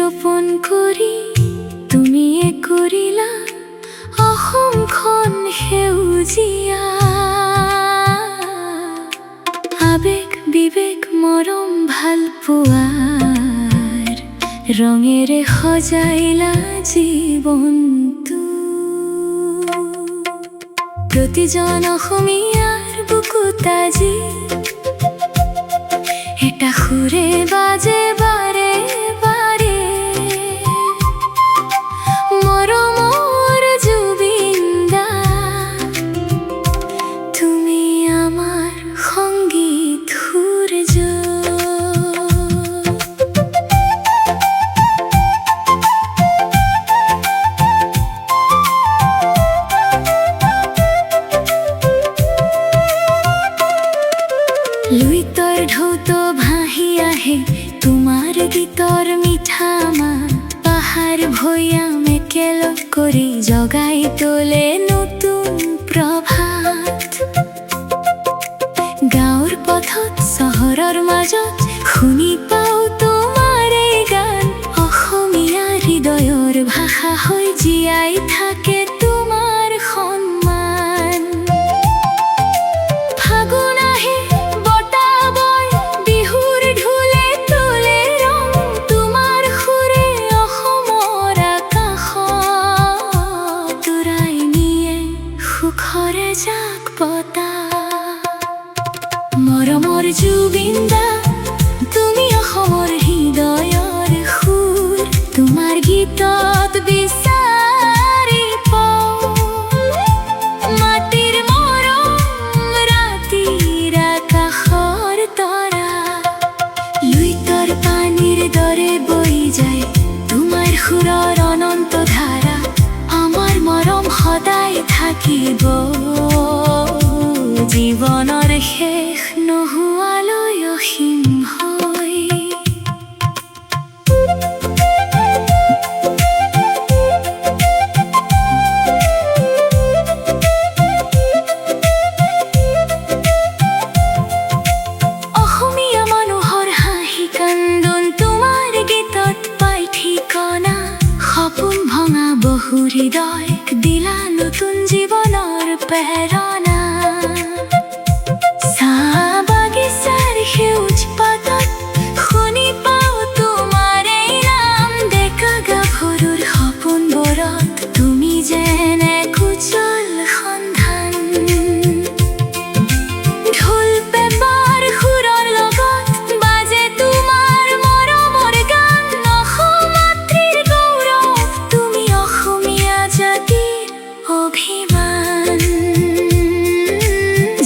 ৰোপণ কৰি তুমিয়ে কৰিলা অসমখন সেউজীয়া। আবেগ বিবেক মৰম ভাল পোৱাৰ ৰঙেৰে সজাইলা জীৱনটো। প্ৰতিজন অসমীয়াৰ বুকুত আজি এটা সুৰে বাজে বাৰে বাৰে, মৰমৰ জুবিন্দা তুমি আমাৰ সংগীত সূৰ্য। লুইতৰ ঢৌত ভাহি আহে তোমাৰ গীতৰ মিঠা মাত, পাহাৰ ভৈয়াম একেলগ কৰি জগাই তোলে নতুন প্ৰভাত। গাঁৱৰ পথত চহৰৰ মাজত শুনি পাওঁ তোমাৰে গান, অসমীয়া হৃদয়ৰ ভাষা হৈ জীয়াই থাকে তোমাৰ সন্মান। ফাগুন আহে বতাহ বয় বিহুৰ ঢোলে তোলে ৰং, তোমাৰ সুৰে অসমৰ আকাশত উৰাই নিয়ে সুখৰে জাক বতাহ। মৰমৰ জুবিন্দা তুমি অসমৰ হৃদয়ৰ সুৰ, তোমাৰ গীতত বিচাৰি পাওঁ মাটিৰ মৰম ৰাতিৰ আকাশৰ তৰা। লুইতৰ পানীৰ দৰে বৈ যায় তোমাৰ সুৰৰ অনন্ত ধাৰা, আমাৰ মৰম সদায় থাকিব জীৱনৰ শেষ নোহোৱালৈ অসীম হৈ। অসমীয়া মানুহৰ হাঁহি কান্দোন তোমাৰ গীতত পাই ঠিকনা, সপোন ভঙা বহু হৃদয়ক দিলা নতুন জীৱনৰ প্ৰেৰণা। চাহ বাগিচাৰ সেউজ পাতত শুনি পাওঁ তোমাৰ এই নাম, ডেকা গাভৰুৰ সপোনবোৰত তুমি যেন এক উজ্জ্বল সন্ধান। ঢোল পেঁপাৰ সুৰৰ লগত বাজে তোমাৰ মৰমৰ গান, অসম মাতৃৰ গৌৰৱ তুমি অসমীয়া জাতিৰ অভিমান।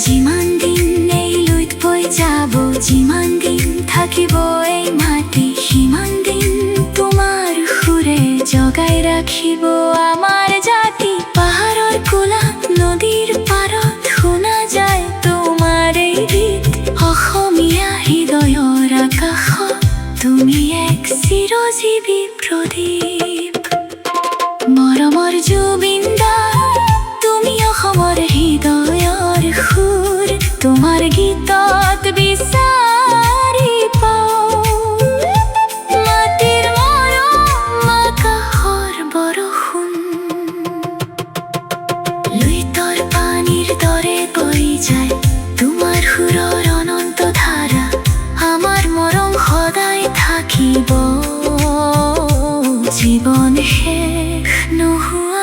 যিমান দিন এই লুইত বৈ যাব, যিমান দিন থাকিব এই মাটি, সিমান দিন তোমাৰ সুৰে জগাই ৰাখিব আমাৰ জাতি। পাহাৰৰ কোলাত নদীৰ পাৰত শুনা যায় তোমাৰ এই গীত, অসমীয়া হৃদয়ৰ আকাশত তুমি এক চিৰজীৱী প্ৰদীপ। মৰমৰ জুবিন্দা তুমি অসমৰ হৃদয়ৰ সুৰ, তোমাৰ গীতত বিচাৰি পাওঁ মাটিৰ মৰম আকাশৰ বৰষুণ। লুইতৰ পানীৰ দৰে বৈ যায় তোমাৰ সুৰৰ অনন্ত ধাৰা, আমাৰ মৰম সদায় থাকিব জীৱন শেষ নোহোৱা